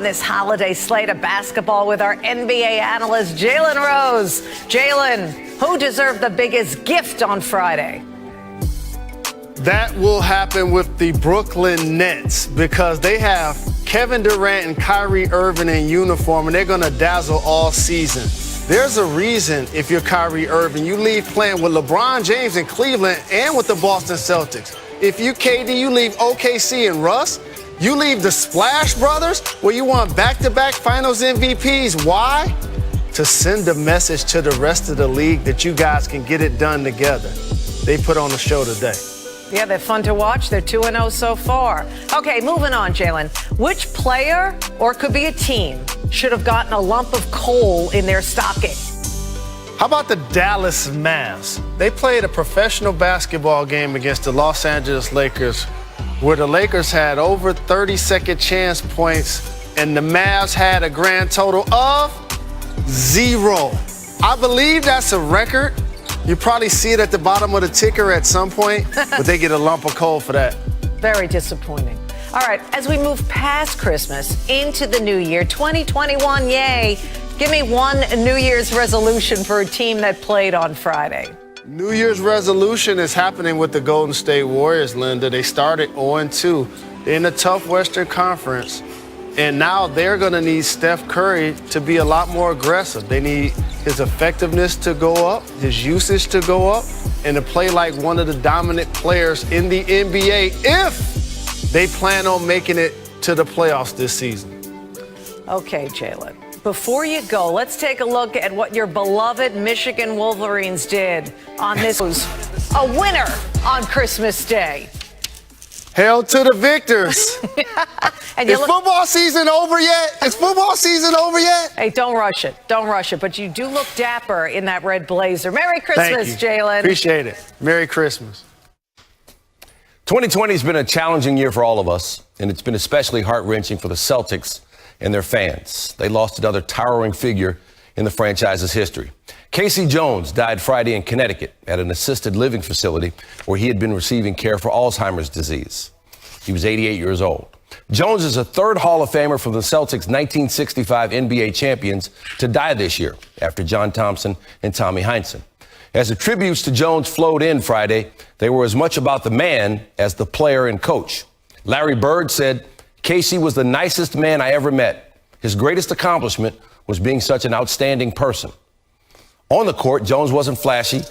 This holiday slate of basketball with our NBA analyst, Jalen Rose. Jalen, who deserved the biggest gift on Friday? That will happen with the Brooklyn Nets because they have Kevin Durant and Kyrie Irving in uniform, and they're going to dazzle all season. There's a reason if you're Kyrie Irving, you leave playing with LeBron James in Cleveland and with the Boston Celtics. If you KD, you leave OKC and Russ. You leave the Splash Brothers where you want back-to-back finals MVPs. Why? To send a message to the rest of the league that you guys can get it done together. They put on a show today. Yeah, they're fun to watch. They're 2-0 so far. Okay, moving on, Jalen. Which player, or could be a team, should have gotten a lump of coal in their stocking? How about the Dallas Mavs? They played a professional basketball game against the Los Angeles Lakers where the Lakers had over 30 second chance points and the Mavs had a grand total of 0. I believe that's a record. You probably see it at the bottom of the ticker at some point, but they get a lump of coal for that. Very disappointing. All right, as we move past Christmas into the new year, 2021, yay. Give me one New Year's resolution for a team that played on Friday. New Year's resolution is happening with the Golden State Warriors, Linda. They started 0-2 in a tough Western Conference, and now they're going to need Steph Curry to be a lot more aggressive. They need his effectiveness to go up, his usage to go up, and to play like one of the dominant players in the NBA if they plan on making it to the playoffs this season. Okay, Jalen. Before you go, let's take a look at what your beloved Michigan Wolverines did on this. A winner on Christmas Day. Hail to the victors. And Is football season over yet? Is football season over yet? Hey, don't rush it. Don't rush it. But you do look dapper in that red blazer. Merry Christmas, Jalen. Appreciate it. Merry Christmas. 2020 has been a challenging year for all of us, and it's been especially heart-wrenching for the Celtics and their fans. They lost another towering figure in the franchise's history. Casey Jones died Friday in Connecticut at an assisted living facility where he had been receiving care for Alzheimer's disease. He was 88 years old. Jones is a third Hall of Famer from the Celtics' 1965 NBA champions to die this year after John Thompson and Tommy Heinsohn. As the tributes to Jones flowed in Friday, they were as much about the man as the player and coach. Larry Bird said, "Casey was the nicest man I ever met. His greatest accomplishment was being such an outstanding person." On the court, Jones wasn't flashy,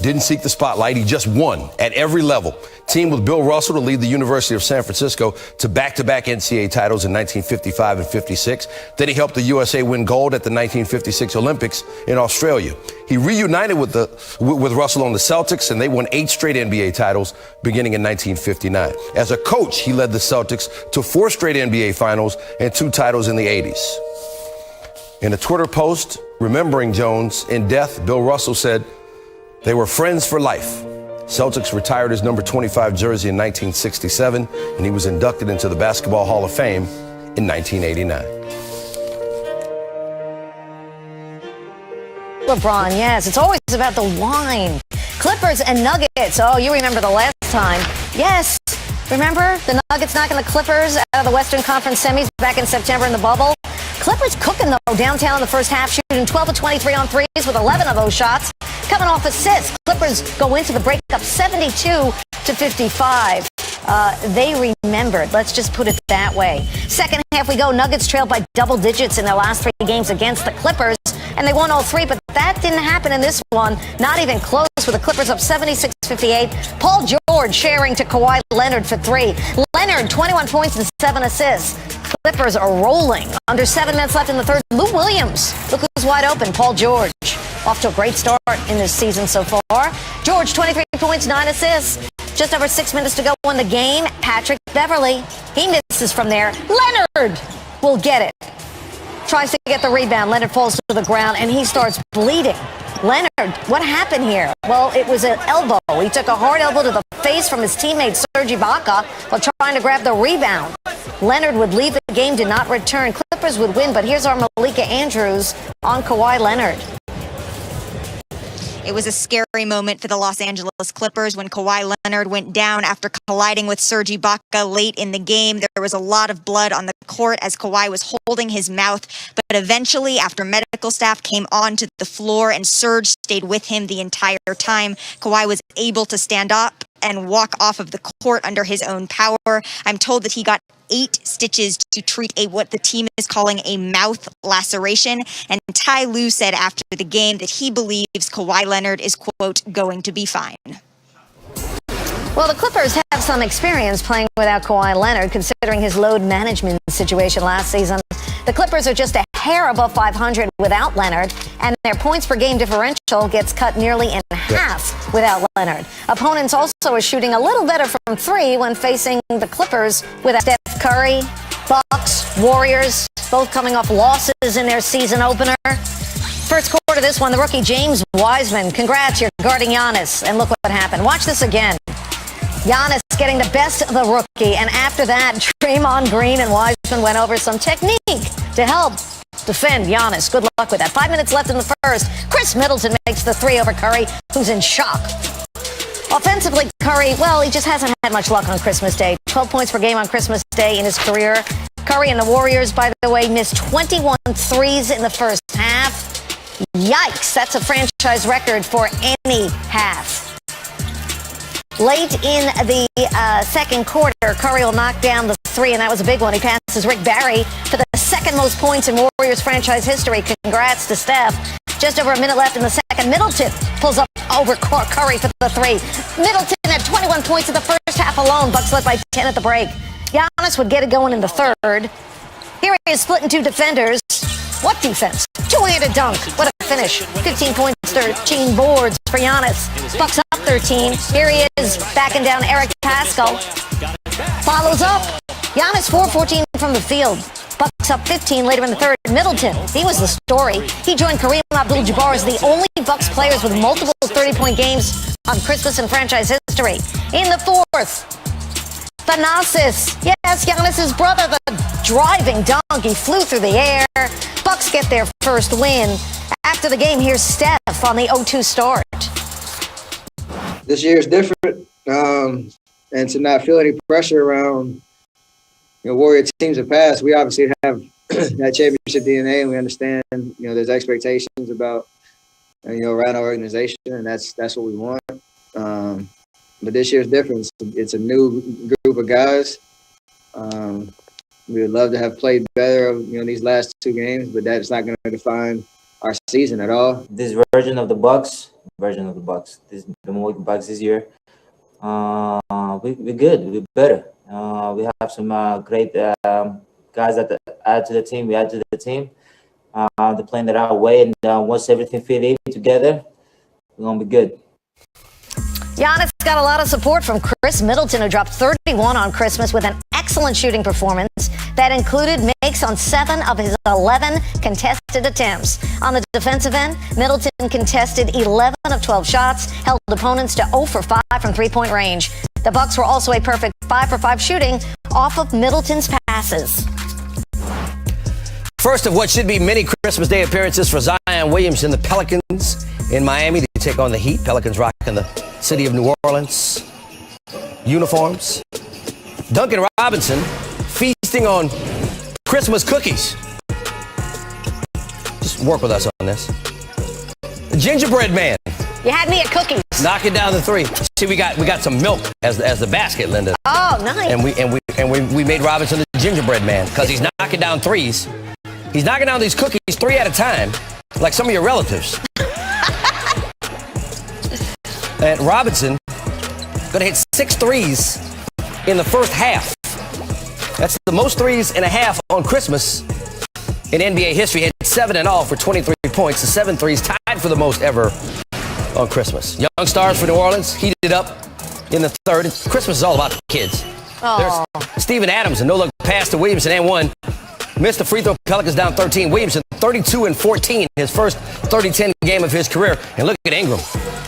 didn't seek the spotlight. He just won at every level. Teamed with Bill Russell to lead the University of San Francisco to back-to-back NCAA titles in 1955 and 56. Then he helped the USA win gold at the 1956 Olympics in Australia. He reunited with Russell on the Celtics, and they won 8 straight NBA titles beginning in 1959. As a coach, he led the Celtics to 4 straight NBA finals and 2 titles in the 80s. In a Twitter post remembering Jones in death, Bill Russell said, "They were friends for life." Celtics retired his number 25 jersey in 1967, and he was inducted into the Basketball Hall of Fame in 1989. LeBron, yes, it's always about the wine. Clippers and Nuggets. Oh, you remember the last time. Yes, remember the Nuggets knocking the Clippers out of the Western Conference semis back in September in the bubble? Clippers cooking, though, downtown in the first half, shooting 12 of 23 on threes with 11 of those shots coming off assists. Clippers go into the breakup 72-55. They remembered. Let's just put it that way. Second half we go. Nuggets trailed by double digits in their last 3 games against the Clippers, and they won all 3, but that didn't happen in this one. Not even close, with the Clippers up 76-58. Paul George sharing to Kawhi Leonard for 3. Leonard, 21 points and 7 assists. Clippers are rolling. Under 7 minutes left in the third. Lou Williams, look who's wide open. Paul George, off to a great start in this season so far. George, 23 points, 9 assists. Just over 6 minutes to go in the game. Patrick Beverley, he misses from there. Leonard will get it. Tries to get the rebound. Leonard falls to the ground, and he starts bleeding. Leonard, what happened here? Well, it was an elbow. He took a hard elbow to the face from his teammate Serge Ibaka while trying to grab the rebound. Leonard would leave the game, did not return. Clippers would win, but here's our Malika Andrews on Kawhi Leonard. It was a scary moment for the Los Angeles Clippers when Kawhi Leonard went down after colliding with Serge Ibaka late in the game. There was a lot of blood on the court as Kawhi was holding his mouth. But eventually, after medical staff came onto the floor and Serge stayed with him the entire time, Kawhi was able to stand up and walk off of the court under his own power. I'm told that he got 8 stitches to treat what the team is calling a mouth laceration. And Ty Lue said after the game that he believes Kawhi Leonard is, quote, going to be fine. Well, the Clippers have some experience playing without Kawhi Leonard, considering his load management situation last season. The Clippers are just a hair above 500 without Leonard, and their points per game differential gets cut nearly in half without Leonard. Opponents also are shooting a little better from 3 when facing the Clippers without Steph Curry, Bucks, Warriors, both coming off losses in their season opener. First quarter, this one, the rookie James Wiseman. Congrats, you're guarding Giannis. And look what happened. Watch this again. Giannis getting the best of the rookie. And after that, Draymond Green and Wiseman went over some technique to help defend Giannis. Good luck with that. 5 minutes left in the first. Chris Middleton makes the 3 over Curry, who's in shock. Offensively, Curry, well, he just hasn't had much luck on Christmas Day. 12 points per game on Christmas Day in his career. Curry and the Warriors, by the way, missed 21 threes in the first half. Yikes, that's a franchise record for any half. Late in the second quarter, Curry will knock down the 3, and that was a big one. He passes Rick Barry for the second most points in Warriors franchise history. Congrats to Steph. Just over a minute left in the second. Middleton pulls up over Curry for the 3. Middleton at 21 points in the first half alone. Bucks led by 10 at the break. Giannis would get it going in the third. Here he is splitting 2 defenders. What defense? 2-handed dunk. What a finish. 15 points, 13 boards for Giannis. Bucks up 13. Here he is backing down Eric Pascal. Follows up. Giannis 4-14 from the field. Bucks up 15 later in the third. Middleton, he was the story. He joined Kareem Abdul-Jabbar as the only Bucks players with multiple 30-point games on Christmas in franchise history. In the fourth, Thanasis, yes, Giannis' brother, the driving dunk. He flew through the air. Bucks get their first win. After the game, here's Steph on the 0-2 start. This year is different, and to not feel any pressure around, Warrior teams of past. We obviously have that championship DNA, and we understand, there's expectations about, around our organization, and that's what we want. But this year's different. It's a new group of guys. We would love to have played better, these last 2 games, but that's not going to define our season at all. This version of the Bucks, the Milwaukee Bucks this year, we're good. We're better. We have some great guys that add to the team. We add to the team. They're playing it our way, and once everything fit in together, we're gonna be good. Giannis got a lot of support from Chris Middleton, who dropped 31 on Christmas with an excellent shooting performance that included makes on 7 of his 11 contested attempts. On the defensive end, Middleton contested 11 of 12 shots, held opponents to 0 for 5 from three-point range. The Bucks were also a perfect 5 for 5 shooting off of Middleton's passes. First of what should be many Christmas Day appearances for Zion Williamson. The Pelicans in Miami to take on the Heat. Pelicans rocking the city of New Orleans uniforms. Duncan Robinson feasting on Christmas cookies. Just work with us on this. The gingerbread man. You had me at cookies. Knocking down the 3. See, we got some milk as the basket, Linda. Oh, nice. And we made Robinson the gingerbread man because he's knocking down 3s. He's knocking down these cookies 3 at a time, like some of your relatives. And Robinson gonna hit 6 threes in the first half. That's the most 3s in a half on Christmas in NBA history. He had 7 in all for 23 points. The 7 threes tied for the most ever on Christmas. Young stars for New Orleans heated up in the third. Christmas is all about the kids. Oh. There's Steven Adams, a no-look pass to Williamson and 1. Missed the free throw. Pelicans down 13. Williamson 32-14, his first 30-10 game of his career. And look at Ingram.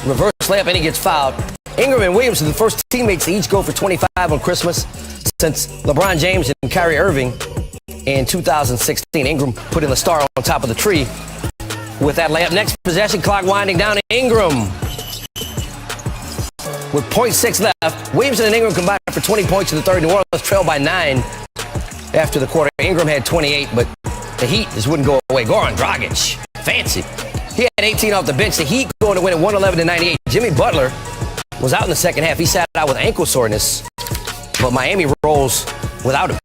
Reverse layup, and he gets fouled. Ingram and Williamson, the first teammates to each go for 25 on Christmas since LeBron James and Kyrie Irving in 2016. Ingram putting the star on top of the tree with that layup. Next possession, clock winding down. Ingram with .6 left. Williamson and Ingram combined for 20 points in the third. New Orleans trailed by 9 after the quarter. Ingram had 28, but the Heat just wouldn't go away. Goran Dragic, fancy. He had 18 off the bench. The Heat going to win at 111-98. Jimmy Butler was out in the second half. He sat out with ankle soreness, but Miami rolls without him.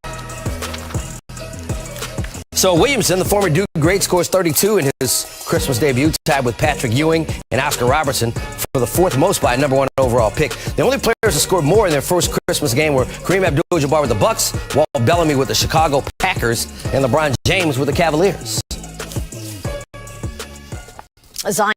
So Williamson, the former Duke great, scores 32 in his Christmas debut, tied with Patrick Ewing and Oscar Robertson for the fourth most by a number 1 overall pick. The only players to score more in their first Christmas game were Kareem Abdul-Jabbar with the Bucks, Walt Bellamy with the Chicago Packers, and LeBron James with the Cavaliers. Zion